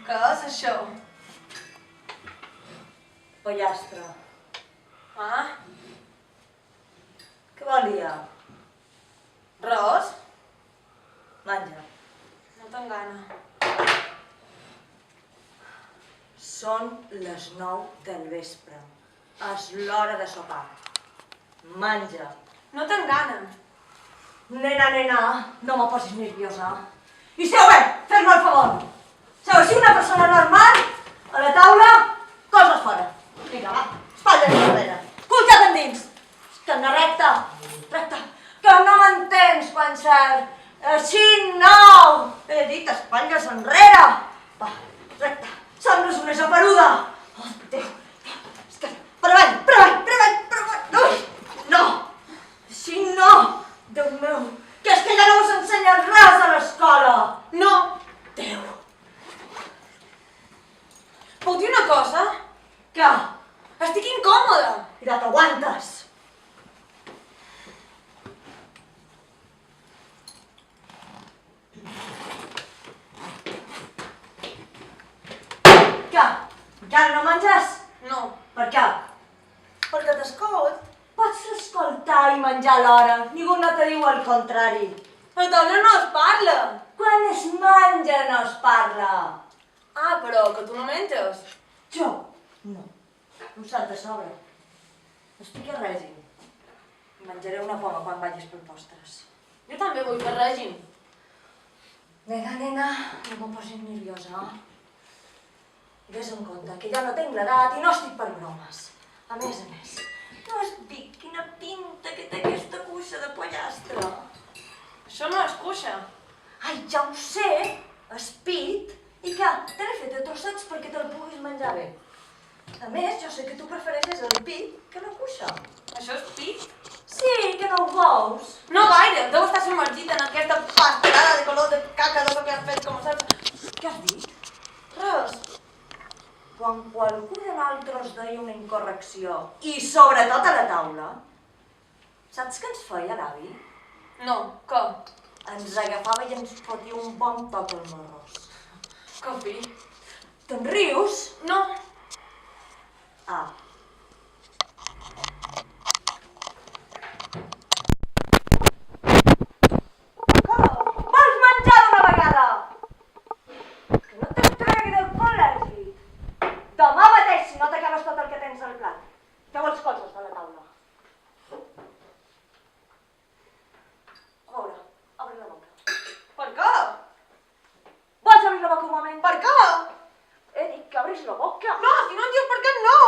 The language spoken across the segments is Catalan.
Què és això? Pollastre. Ah? Què volia? Ros? Menja. No tinc gana. Són les 9 del vespre. És l'hora de sopar. Menja. No tinc gana. Nena, no me posis nerviosa. I seu bé, fes-me el favor. Seu, si una persona normal, a la taula, coses fora. Vinga, va, espatlles enrere. Cul cap endins. Escana recta, recta. Que no m'entens, Concert. Així no. He dit espatlles enrere. Va, recta. Sembles una japeruda. Oh, Déu. Escana. Per avall. Ui, no. Així no. Déu meu, que és que ja no us ensenyen res a l'escola. No. Déu. Puc dir una cosa? Què? Estic incòmoda. Mira, t'aguantes. Què? Encara no menges? No. Per què? Perquè t'escolt. Pots escoltar i menjar alhora. Ningú no te diu el contrari. A taula no es parla. Quan es menja no es parla. Ah, però que tu no menges. Jo? No. Un salt de sobre. Estic a règim. Menjaré una poma quan vagis per postres. Jo també vull fer règim. Nena, no me posis nerviosa. Ves en compte que ja no tinc l'edat i no estic per bromes. A més, no has dit quina pinta que té aquesta cuixa de pollastre? Això no es cuixa. Ai, ja ho sé, és pit. I què? Te l'he fet a trossets perquè te'l puguis menjar bé. A més, jo sé que tu prefereixes el pit que la cuixa. Això és pit? Sí, que no ho veus. No gaire, deu estar submergit en aquesta pastelada de color de caca d'allò que has fet, com saps. Què has dit? Res. Quan qualcú de nosaltres deia una incorrecció, i sobretot a la taula, saps què ens feia l'avi? No, què? Ens agafava i ens fotia un bon toc al morros. Que fi? Te'n rius? No. Ah. Vols menjar d'una vegada? Que no te'n tregui del col·legi. Demà mateix, si no t'acabes tot el que tens al plat. Feu els colzes de la taula. A veure, obri la boca. Per què? Vols obrir la boca un moment? Per què? He dit que obris la boca. No, si no em dius per què no.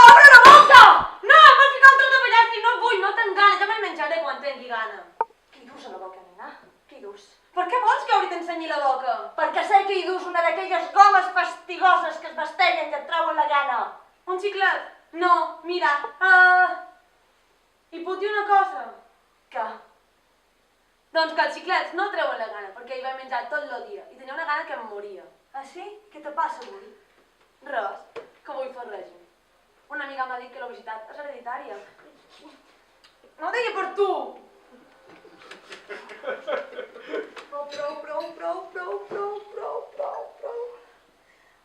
Obre la boca! No, em vas ficar un tros de pollastre i no vull, no tinc gana, ja me'l menjaré quan tingui gana. Què hi dus a la boca, nena? Què hi dus? Per què vols que obri t'ensenyi la boca? Perquè sé que hi dus una d'aquelles gomes fastigoses que es vestellen i et treuen la gana. Un xiclet? No, mira. I puc dir una cosa? Què? Doncs que els xiclets no treuen la gana, perquè hi vaig menjar tot el dia i tenia una gana que em moria. Ah, sí? Què te passa avui? Res, que vull fer règim. Una amiga m'ha dit que l'obesitat és hereditària. No ho deia per tu! Prou.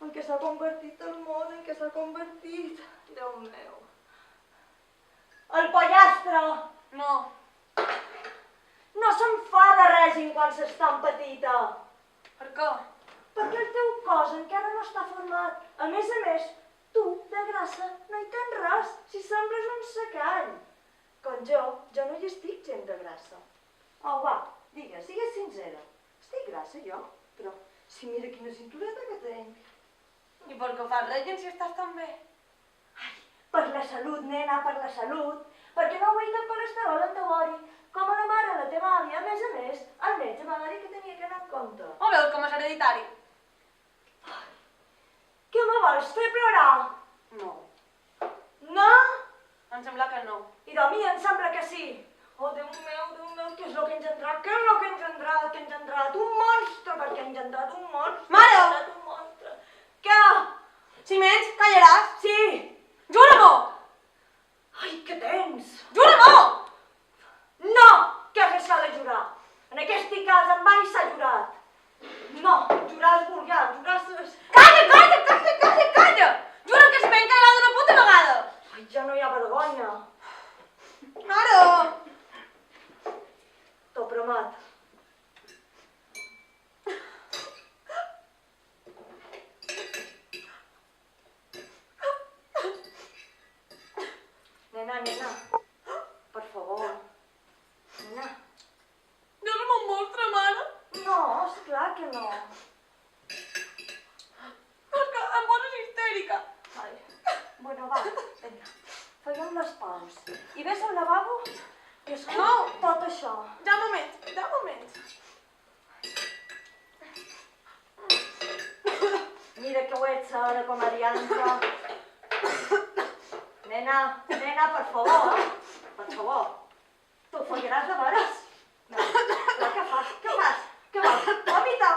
En què s'ha convertit el món, en què s'ha convertit? Déu meu. El pollastre! No. No se'n fa de règim quan s'està en petita. Per què? Perquè el teu cos encara no està format. A més, tu, de grassa, no hi tens res, si sembles un secall. Com jo no hi estic gent de grassa. Oh, va, digues, sigues sincera. Estic grassa, jo? Però, si mira quina cintureta que tenc. I per què fas règim si estàs tan bé? Ai, per la salut, nena, per la salut. Perquè no vull que el colesterol em devori. Com a la mare de la teva àvia, a més, el metge m'ha de dir que tenia que anar en compte. O veus com és hereditari? Què me vols fer plorar? No. No? Em sembla que no. I de mi em sembla que sí. Oh, Déu meu, què és el que ha engendrat? Què és el que ha engendrat? Que ha engendrat un monstre, perquè ha engendrat un monstre. Mare! Ha engendrat un monstre. Què? Si mens, callaràs? Sí. Jura-m'ho! Ai, què tens? Jura-m'ho! No! Què és això de jurar? En aquest cas en mai s'ha jurat. No, jurar és vulgar, jurar Nena, per favor. Nena. Jo som un monstre, mare. No, esclar que no. És que em poses histèrica. Ai, bueno, va, vinga. Fèiem les paus. I ves al lavabo i escull tot això. Ja un moment. Mira que ho ets ara com a diantra. Nena, per favor. Per favor. Tu follaràs de veres? No. Però què fas? Què vols? Vomita!